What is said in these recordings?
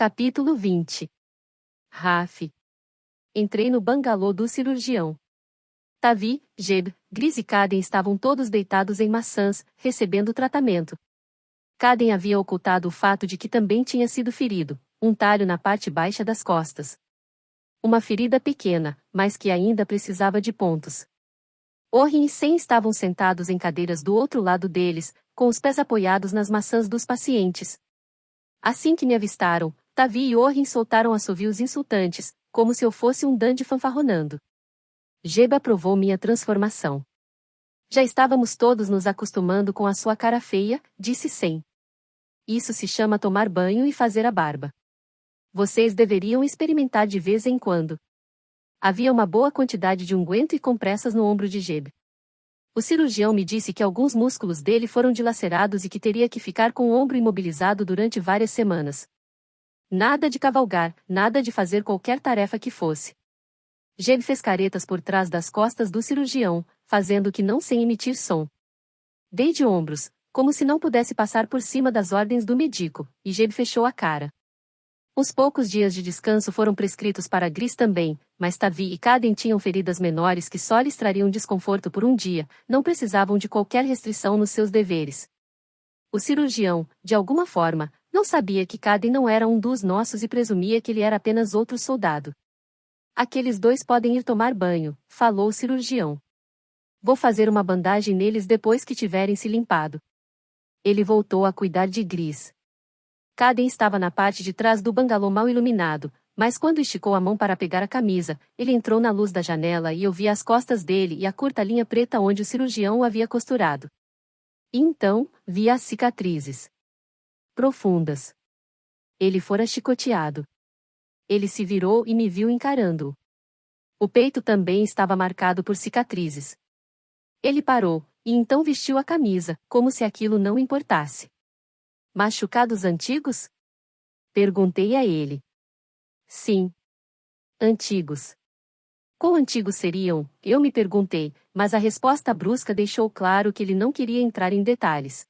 Capítulo 20. Raf. Entrei no bangalô do cirurgião. Tavi, Jeb, Gris e Kaden estavam todos deitados em maçãs, recebendo tratamento. Kaden havia ocultado o fato de que também tinha sido ferido, um talho na parte baixa das costas. Uma ferida pequena, mas que ainda precisava de pontos. Orrin e Sen estavam sentados em cadeiras do outro lado deles, com os pés apoiados nas maçãs dos pacientes. Assim que me avistaram, Tavi e Orrin soltaram assovios insultantes, como se eu fosse um dandy fanfarronando. Jeb aprovou minha transformação. Já estávamos todos nos acostumando com a sua cara feia, disse Sen. Isso se chama tomar banho e fazer a barba. Vocês deveriam experimentar de vez em quando. Havia uma boa quantidade de unguento e compressas no ombro de Jeb. O cirurgião me disse que alguns músculos dele foram dilacerados e que teria que ficar com o ombro imobilizado durante várias semanas. Nada de cavalgar, nada de fazer qualquer tarefa que fosse. Jeb fez caretas por trás das costas do cirurgião, fazendo que não sem emitir som. Dei de ombros, como se não pudesse passar por cima das ordens do médico, e Jeb fechou a cara. Uns poucos dias de descanso foram prescritos para Gris também, mas Tavi e Kaden tinham feridas menores que só lhes trariam desconforto por um dia, não precisavam de qualquer restrição nos seus deveres. O cirurgião, de alguma forma, não sabia que Kaden não era um dos nossos e presumia que ele era apenas outro soldado. Aqueles dois podem ir tomar banho, falou o cirurgião. Vou fazer uma bandagem neles depois que tiverem se limpado. Ele voltou a cuidar de Gris. Kaden estava na parte de trás do bangalô mal iluminado, mas quando esticou a mão para pegar a camisa, ele entrou na luz da janela e eu vi as costas dele e a curta linha preta onde o cirurgião o havia costurado. E então, vi as cicatrizes. Profundas. Ele fora chicoteado. Ele se virou e me viu encarando-o. O peito também estava marcado por cicatrizes. Ele parou, e então vestiu a camisa, como se aquilo não importasse. Machucados antigos? Perguntei a ele. Sim. Antigos. Quão antigos seriam? Eu me perguntei, mas a resposta brusca deixou claro que ele não queria entrar em detalhes.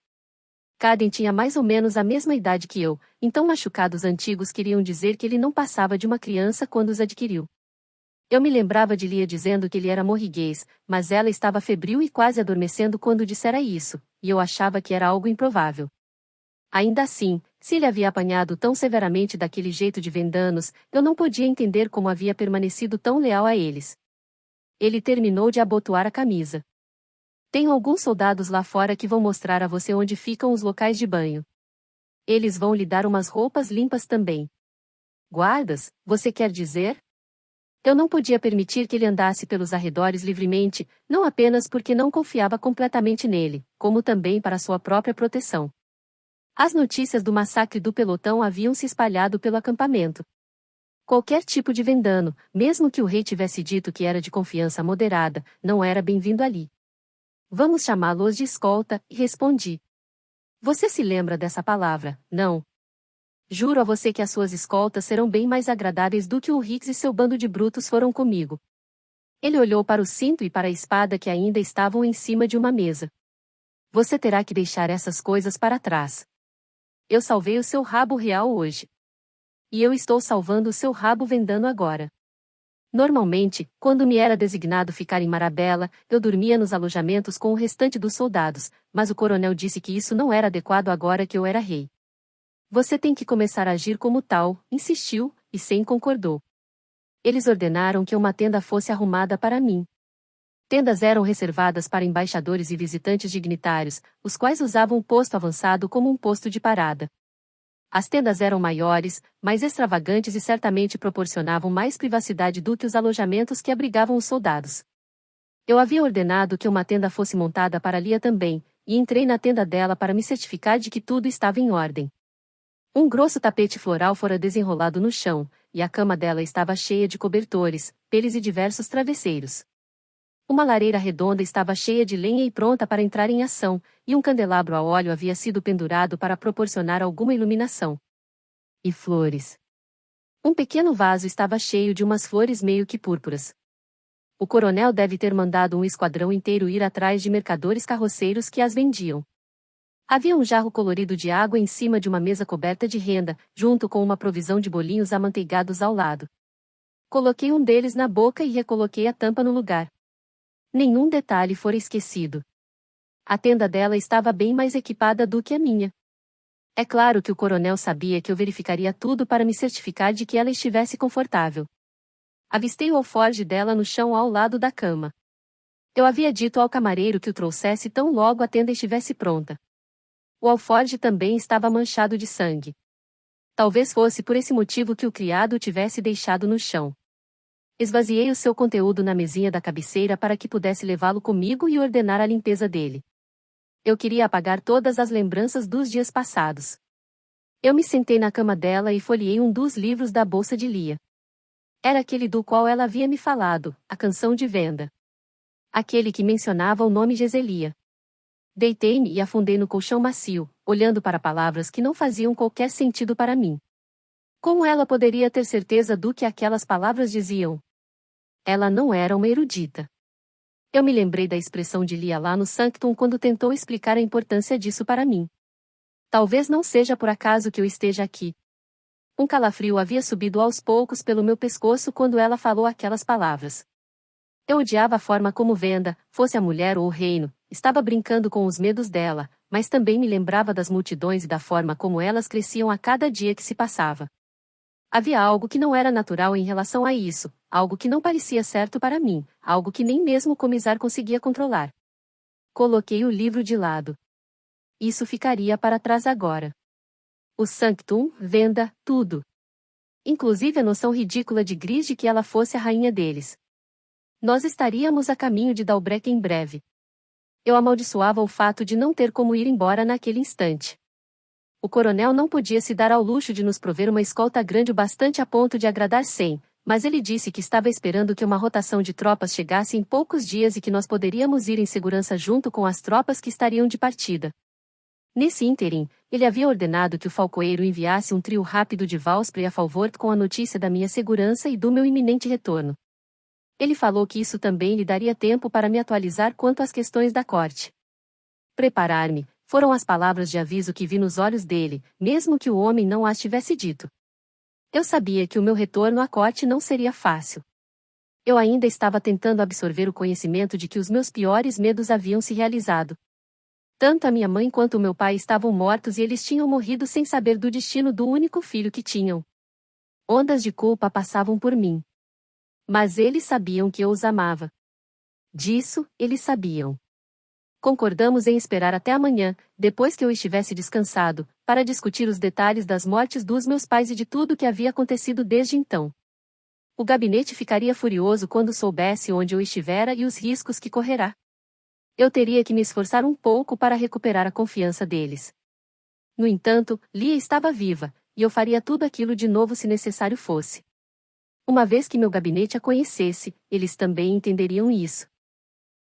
Kaden tinha mais ou menos a mesma idade que eu, então machucados antigos queriam dizer que ele não passava de uma criança quando os adquiriu. Eu me lembrava de Lia dizendo que ele era morriguês, mas ela estava febril e quase adormecendo quando dissera isso, e eu achava que era algo improvável. Ainda assim, se ele havia apanhado tão severamente daquele jeito de vendanos, eu não podia entender como havia permanecido tão leal a eles. Ele terminou de abotoar a camisa. Tenho alguns soldados lá fora que vão mostrar a você onde ficam os locais de banho. Eles vão lhe dar umas roupas limpas também. Guardas, você quer dizer? Eu não podia permitir que ele andasse pelos arredores livremente, não apenas porque não confiava completamente nele, como também para sua própria proteção. As notícias do massacre do pelotão haviam se espalhado pelo acampamento. Qualquer tipo de vendano, mesmo que o rei tivesse dito que era de confiança moderada, não era bem-vindo ali. Vamos chamá-los de escolta, e respondi. Você se lembra dessa palavra, não? Juro a você que as suas escoltas serão bem mais agradáveis do que o Hicks e seu bando de brutos foram comigo. Ele olhou para o cinto e para a espada que ainda estavam em cima de uma mesa. Você terá que deixar essas coisas para trás. Eu salvei o seu rabo real hoje. E eu estou salvando o seu rabo vendano agora. Normalmente, quando me era designado ficar em Marabella, eu dormia nos alojamentos com o restante dos soldados, mas o coronel disse que isso não era adequado agora que eu era rei. Você tem que começar a agir como tal, insistiu, e Sen concordou. Eles ordenaram que uma tenda fosse arrumada para mim. Tendas eram reservadas para embaixadores e visitantes dignitários, os quais usavam o posto avançado como um posto de parada. As tendas eram maiores, mais extravagantes e certamente proporcionavam mais privacidade do que os alojamentos que abrigavam os soldados. Eu havia ordenado que uma tenda fosse montada para Lia também, e entrei na tenda dela para me certificar de que tudo estava em ordem. Um grosso tapete floral fora desenrolado no chão, e a cama dela estava cheia de cobertores, peles e diversos travesseiros. Uma lareira redonda estava cheia de lenha e pronta para entrar em ação, e um candelabro a óleo havia sido pendurado para proporcionar alguma iluminação. E flores. Um pequeno vaso estava cheio de umas flores meio que púrpuras. O coronel deve ter mandado um esquadrão inteiro ir atrás de mercadores carroceiros que as vendiam. Havia um jarro colorido de água em cima de uma mesa coberta de renda, junto com uma provisão de bolinhos amanteigados ao lado. Coloquei um deles na boca e recoloquei a tampa no lugar. Nenhum detalhe fora esquecido. A tenda dela estava bem mais equipada do que a minha. É claro que o coronel sabia que eu verificaria tudo para me certificar de que ela estivesse confortável. Avistei o alforje dela no chão ao lado da cama. Eu havia dito ao camareiro que o trouxesse tão logo a tenda estivesse pronta. O alforje também estava manchado de sangue. Talvez fosse por esse motivo que o criado o tivesse deixado no chão. Esvaziei o seu conteúdo na mesinha da cabeceira para que pudesse levá-lo comigo e ordenar a limpeza dele. Eu queria apagar todas as lembranças dos dias passados. Eu me sentei na cama dela e folheei um dos livros da bolsa de Lia. Era aquele do qual ela havia me falado, a canção de venda. Aquele que mencionava o nome Geselia. Deitei-me e afundei no colchão macio, olhando para palavras que não faziam qualquer sentido para mim. Como ela poderia ter certeza do que aquelas palavras diziam? Ela não era uma erudita. Eu me lembrei da expressão de Lia lá no Sanctum quando tentou explicar a importância disso para mim. Talvez não seja por acaso que eu esteja aqui. Um calafrio havia subido aos poucos pelo meu pescoço quando ela falou aquelas palavras. Eu odiava a forma como Venda, fosse a mulher ou o reino, estava brincando com os medos dela, mas também me lembrava das multidões e da forma como elas cresciam a cada dia que se passava. Havia algo que não era natural em relação a isso, algo que não parecia certo para mim, algo que nem mesmo Comisar conseguia controlar. Coloquei o livro de lado. Isso ficaria para trás agora. O Sanctum, Venda, tudo. Inclusive a noção ridícula de Gris de que ela fosse a rainha deles. Nós estaríamos a caminho de Dalbrek em breve. Eu amaldiçoava o fato de não ter como ir embora naquele instante. O coronel não podia se dar ao luxo de nos prover uma escolta grande o bastante a ponto de agradar 100, mas ele disse que estava esperando que uma rotação de tropas chegasse em poucos dias e que nós poderíamos ir em segurança junto com as tropas que estariam de partida. Nesse ínterim, ele havia ordenado que o falcoeiro enviasse um trio rápido de Valspre a Falvort com a notícia da minha segurança e do meu iminente retorno. Ele falou que isso também lhe daria tempo para me atualizar quanto às questões da corte. Preparar-me, foram as palavras de aviso que vi nos olhos dele, mesmo que o homem não as tivesse dito. Eu sabia que o meu retorno à corte não seria fácil. Eu ainda estava tentando absorver o conhecimento de que os meus piores medos haviam se realizado. Tanto a minha mãe quanto o meu pai estavam mortos e eles tinham morrido sem saber do destino do único filho que tinham. Ondas de culpa passavam por mim. Mas eles sabiam que eu os amava. Disso, eles sabiam. Concordamos em esperar até amanhã, depois que eu estivesse descansado, para discutir os detalhes das mortes dos meus pais e de tudo o que havia acontecido desde então. O gabinete ficaria furioso quando soubesse onde eu estivera e os riscos que correrá. Eu teria que me esforçar um pouco para recuperar a confiança deles. No entanto, Lia estava viva, e eu faria tudo aquilo de novo se necessário fosse. Uma vez que meu gabinete a conhecesse, eles também entenderiam isso.